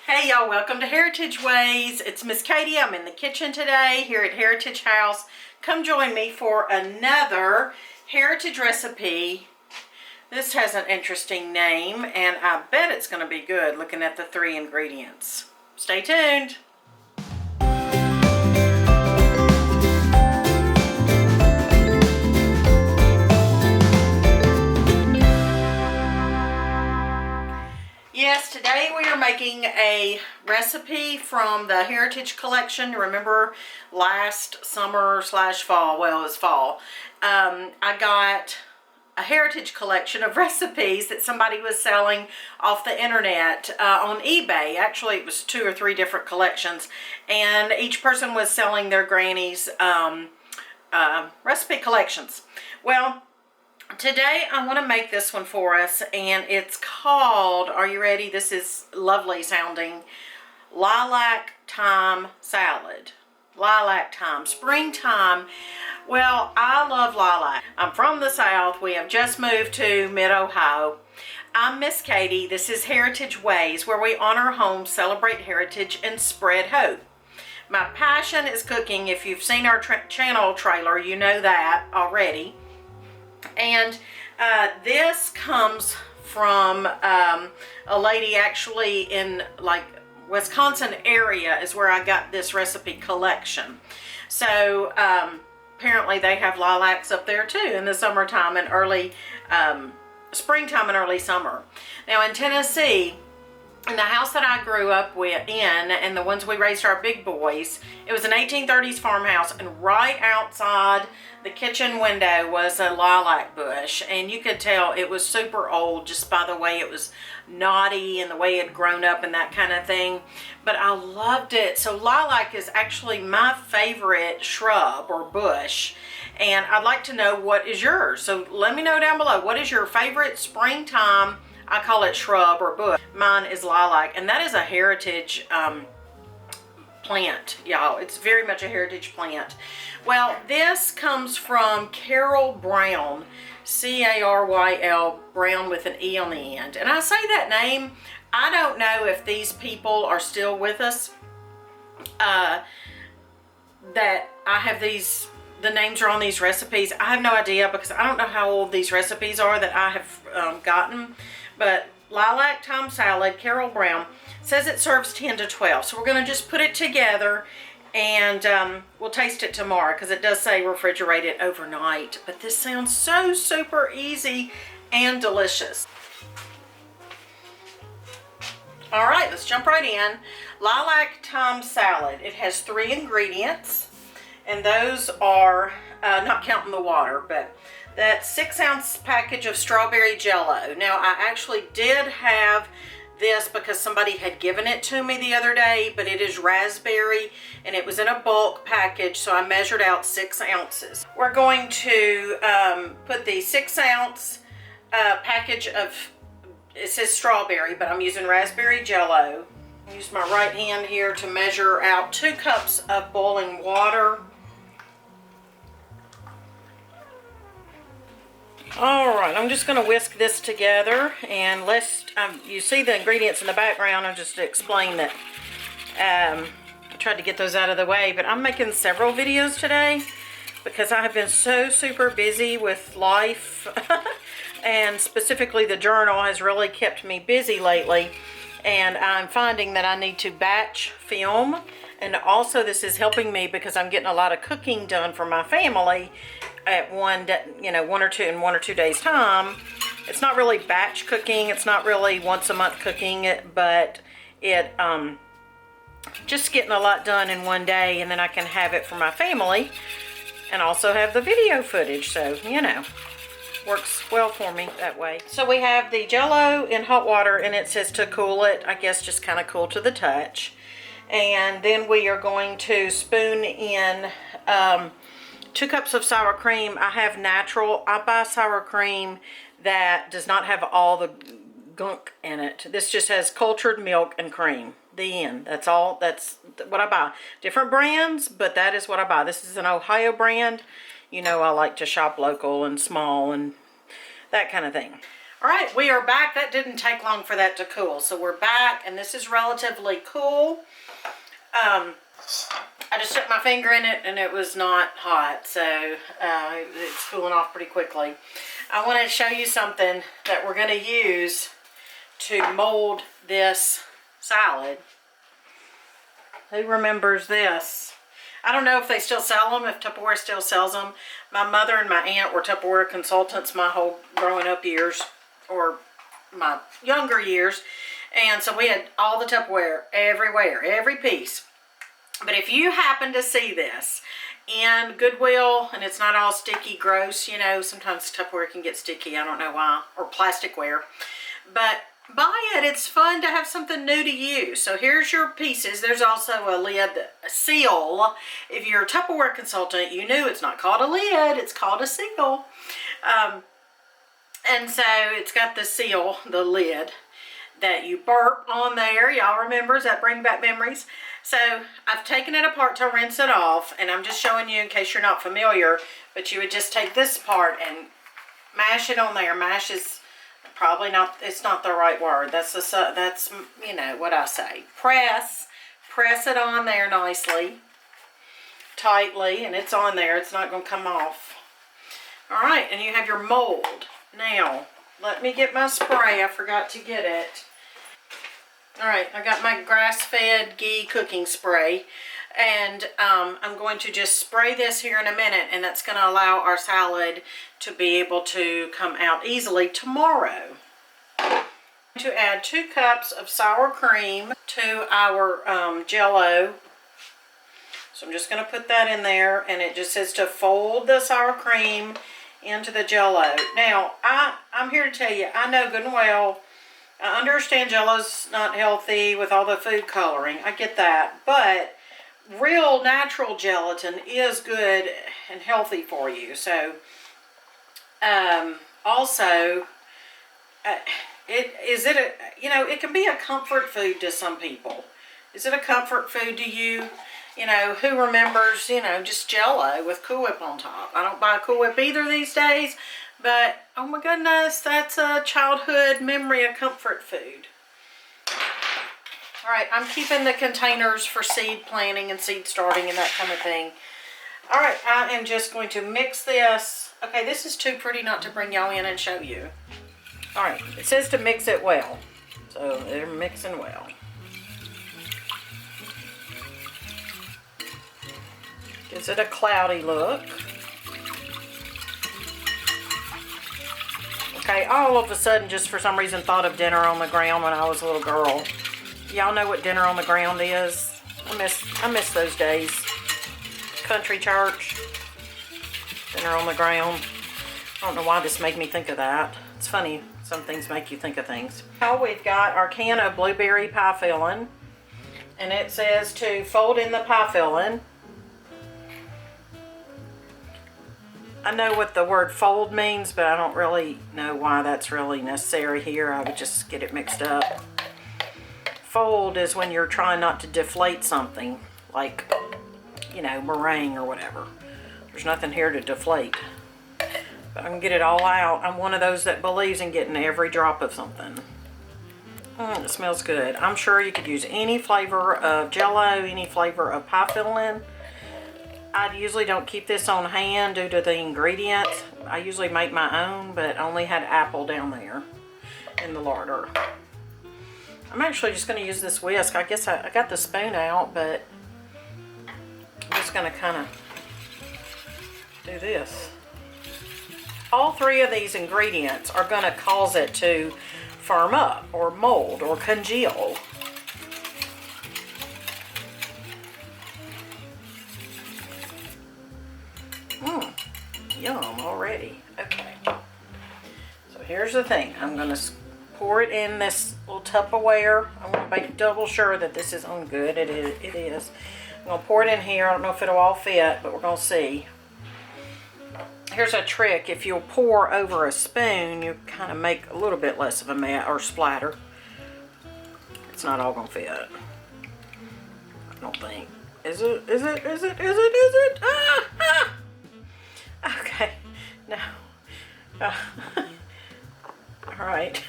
Hey y'all, welcome to Heritage Ways. It's Miss Katie. I'm in the kitchen today here at Heritage House. Come join me for another heritage recipe. This has an interesting name and I bet it's going to be good looking at the 3 ingredients. Stay tuned. Yes, today we are making a recipe from the Heritage Collection. Remember last summer / fall, well it was fall, I got a Heritage Collection of recipes that somebody was selling off the internet on eBay. Actually it was 2 or 3 different collections and each person was selling their granny's recipe collections. Well, today I want to make this one for us and it's called, are you ready? This is lovely sounding, Lilac Thyme Salad. Lilac Thyme, springtime. Well, I love lilac. I'm from the South. We have just moved to mid-Ohio. I'm Miss Katie. This is Heritage Ways, where we honor home, celebrate heritage, and spread hope. My passion is cooking. If you've seen our channel trailer, you know that already. And this comes from a lady actually in like Wisconsin area is where I got this recipe collection. So apparently they have lilacs up there too in the summertime and early springtime and early summer. Now in Tennessee, in the house that I grew up in and the ones we raised our big boys, it was an 1830s farmhouse, and right outside the kitchen window was a lilac bush, and you could tell it was super old just by the way it was knotty and the way it had grown up and that kind of thing. But I loved it. So lilac is actually my favorite shrub or bush, and I'd like to know what is yours. So let me know down below, what is your favorite springtime, I call it shrub or bush. Mine is lilac, and that is a heritage plant, y'all. It's very much a heritage plant. Well, this comes from Carol Brown, C-A-R-Y-L, Brown with an E on the end. And I say that name, I don't know if these people are still with us, that I have these, the names are on these recipes. I have no idea because I don't know how old these recipes are that I have gotten. But Lilac Thyme Salad, Carol Brown, says it serves 10 to 12. So we're going to just put it together and we'll taste it tomorrow because it does say refrigerate it overnight. But this sounds so super easy and delicious. All right, let's jump right in. Lilac Thyme Salad. It has 3 ingredients, and those are, not counting the water, but that 6-ounce package of strawberry jello. Now, I actually did have this because somebody had given it to me the other day, but it is raspberry and it was in a bulk package, so I measured out 6 ounces. We're going to put the 6-ounce package of, it says strawberry, but I'm using raspberry jello. Use my right hand here to measure out 2 cups of boiling water. Alright, I'm just going to whisk this together, and let's, you see the ingredients in the background. I'll just explain that I tried to get those out of the way, but I'm making several videos today because I have been so super busy with life and specifically the journal has really kept me busy lately, and I'm finding that I need to batch film, and also this is helping me because I'm getting a lot of cooking done for my family at one or two days time. It's not really batch cooking, it's not really once a month cooking, but it just getting a lot done in one day, and then I can have it for my family and also have the video footage, so you know, works well for me that way. So we have the jello in hot water, and it says to cool it, I guess just kind of cool to the touch. And then we are going to spoon in 2 cups of sour cream. I have natural. I buy sour cream that does not have all the gunk in it. This just has cultured milk and cream. The end. That's all. That's what I buy. Different brands, but that is what I buy. This is an Ohio brand. You know I like to shop local and small and that kind of thing. All right, we are back. That didn't take long for that to cool. So we're back, and this is relatively cool. I just stuck my finger in it, and it was not hot. So it's cooling off pretty quickly. I want to show you something that we're going to use to mold this salad. Who remembers this? I don't know if they still sell them, if Tupperware still sells them. My mother and my aunt were Tupperware consultants my whole growing up years, or my younger years. And so we had all the Tupperware everywhere, every piece. But if you happen to see this in Goodwill, and it's not all sticky, gross, you know, sometimes Tupperware can get sticky, I don't know why, or plasticware. But buy it. It's fun to have something new to use. So here's your pieces. There's also a lid, a seal. If you're a Tupperware consultant, you knew it's not called a lid, it's called a seal. And so it's got the seal, the lid, that you burp on there. Y'all remember? Does that bring back memories? So I've taken it apart to rinse it off, and I'm just showing you in case you're not familiar, but you would just take this part and mash it on there. Mash is probably not, it's not the right word. That's you know what I say. Press it on there nicely, tightly, and it's on there. It's not going to come off. All right, and you have your mold. Now, let me get my spray. I forgot to get it. All right, I got my grass-fed ghee cooking spray, and I'm going to just spray this here in a minute, and that's going to allow our salad to be able to come out easily tomorrow. I'm going to add 2 cups of sour cream to our Jell-O. So I'm just going to put that in there, and it just says to fold the sour cream into the Jell-O. Now, I'm here to tell you, I know good and well, I understand Jell-O's not healthy with all the food coloring. I get that. But real natural gelatin is good and healthy for you. So, also, it can be a comfort food to some people. Is it a comfort food to you? You know, who remembers, just Jell-O with Cool Whip on top? I don't buy Cool Whip either these days. But, oh my goodness, that's a childhood memory of comfort food. Alright, I'm keeping the containers for seed planting and seed starting and that kind of thing. Alright, I am just going to mix this. Okay, this is too pretty not to bring y'all in and show you. Alright, it says to mix it well. So, they're mixing well. Gives it a cloudy look. Okay, all of a sudden, just for some reason, thought of dinner on the ground when I was a little girl. Y'all know what dinner on the ground is? I miss those days. Country church. Dinner on the ground. I don't know why this made me think of that. It's funny, some things make you think of things. Now we've got our can of blueberry pie filling. And it says to fold in the pie filling. I know what the word fold means, but I don't really know why that's really necessary here. I would just get it mixed up. Fold is when you're trying not to deflate something, like, meringue or whatever. There's nothing here to deflate. But I can get it all out. I'm one of those that believes in getting every drop of something. It smells good. I'm sure you could use any flavor of Jell-O, any flavor of pie filling. I usually don't keep this on hand due to the ingredients. I usually make my own, but only had apple down there in the larder. I'm actually just going to use this whisk. I guess I got the spoon out, but I'm just going to kind of do this. All 3 of these ingredients are going to cause it to firm up or mold or congeal. Yum already. Okay. So here's the thing. I'm going to pour it in this little Tupperware. I want to make double sure that this is on good. It is. I'm going to pour it in here. I don't know if it'll all fit, but we're going to see. Here's a trick. If you'll pour over a spoon, you kind of make a little bit less of a mess or splatter. It's not all going to fit. I don't think. Is it? Okay. No. All right.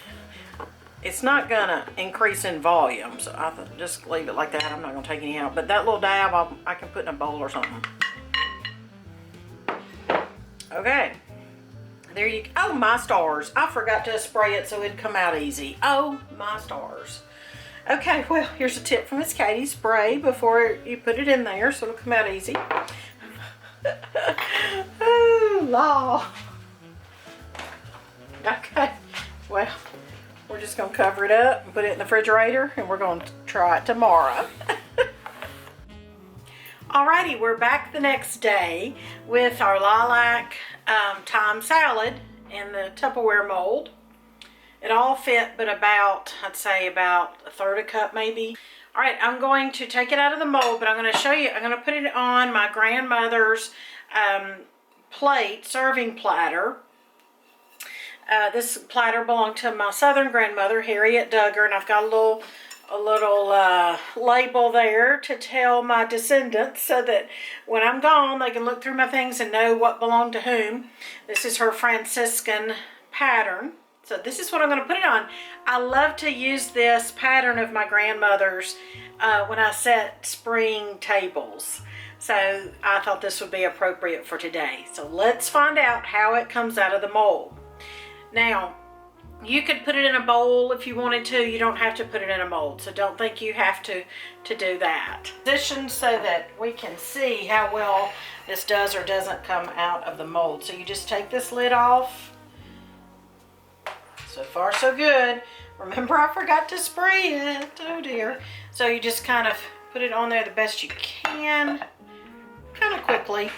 It's not gonna increase in volume, so I just leave it like that. I'm not gonna take any out, but that little dab I can put in a bowl or something. Okay, there you go. Oh my stars, I forgot to spray it so it'd come out easy. Oh my stars. Okay, well, here's a tip from Miss Katie. Spray before you put it in there so it'll come out easy. Oh, law. Okay, well, we're just going to cover it up and put it in the refrigerator, and we're going to try it tomorrow. Alrighty, we're back the next day with our lilac thyme salad in the Tupperware mold. It all fit, but about, I'd say about a third a cup maybe. Alright, I'm going to take it out of the mold, but I'm going to show you, I'm going to put it on my grandmother's plate, serving platter. This platter belonged to my southern grandmother, Harriet Duggar, and I've got a little label there to tell my descendants so that when I'm gone they can look through my things and know what belonged to whom. This is her Franciscan pattern. So this is what I'm going to put it on. I love to use this pattern of my grandmother's when I set spring tables. So I thought this would be appropriate for today. So let's find out how it comes out of the mold. Now, you could put it in a bowl if you wanted to. You don't have to put it in a mold. So don't think you have to do that. Position so that we can see how well this does or doesn't come out of the mold. So you just take this lid off. So far so good. Remember, I forgot to spray it. Oh dear. So you just kind of put it on there the best you can, kind of quickly.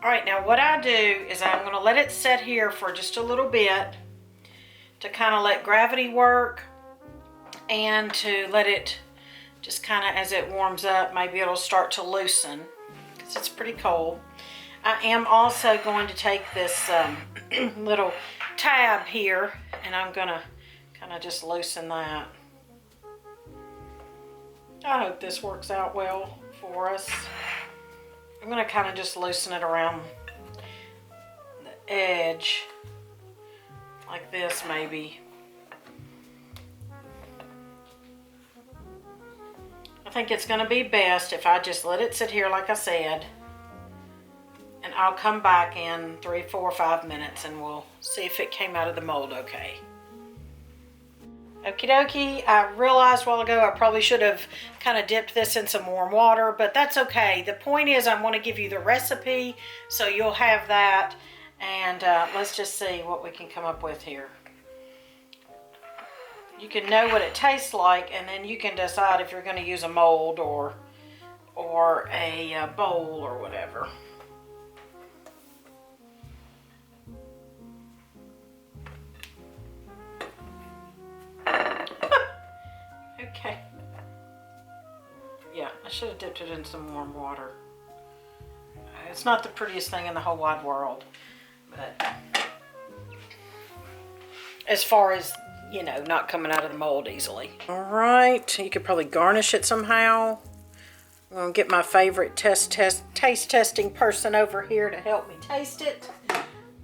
All right, now what I do is I'm going to let it set here for just a little bit to kind of let gravity work and to let it just kind of, as it warms up, maybe it'll start to loosen because it's pretty cold. I am also going to take this little tab here, and I'm going to kind of just loosen that. I hope this works out well for us. I'm going to kind of just loosen it around the edge, like this maybe. I think it's going to be best if I just let it sit here like I said, and I'll come back in 3, 4, 5 minutes and we'll see if it came out of the mold okay. Okie dokie, I realized a while ago I probably should have kind of dipped this in some warm water, but that's okay. The point is I want to give you the recipe so you'll have that, and let's just see what we can come up with here. You can know what it tastes like, and then you can decide if you're going to use a mold or a bowl or whatever. Okay. Yeah, I should have dipped it in some warm water. It's not the prettiest thing in the whole wide world, but as far as, you know, not coming out of the mold easily. All right, you could probably garnish it somehow. I'm gonna get my favorite taste testing person over here to help me taste it.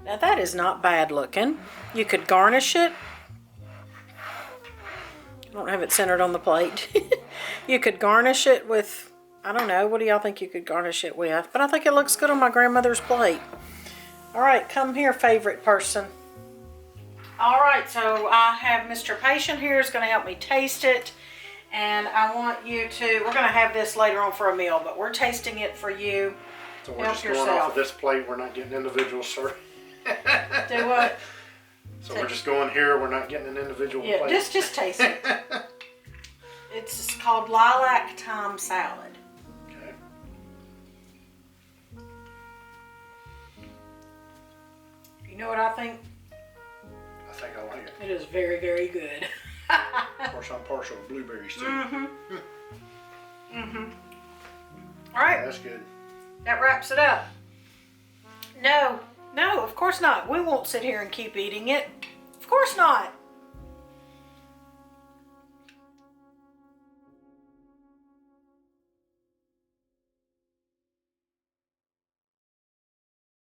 Now that is not bad looking. You could garnish it. I don't have it centered on the plate. You could garnish it with, I don't know, what do y'all think you could garnish it with? But I think it looks good on my grandmother's plate. All right, come here, favorite person. All right, so I have Mr. Patient here is going to help me taste it. And I want you to, we're going to have this later on for a meal, but we're tasting it for you. So we're just going off of this plate, we're not getting individual serving. Do what? So we're just going here, we're not getting an individual plate. Yeah, just taste it. It's called Lilac Thyme Salad. Okay. You know what I think? I think I like it. It is very, very good. Of course, I'm partial to blueberries too. Mm-hmm. All right. That's good. That wraps it up. No, of course not. We won't sit here and keep eating it. Of course not.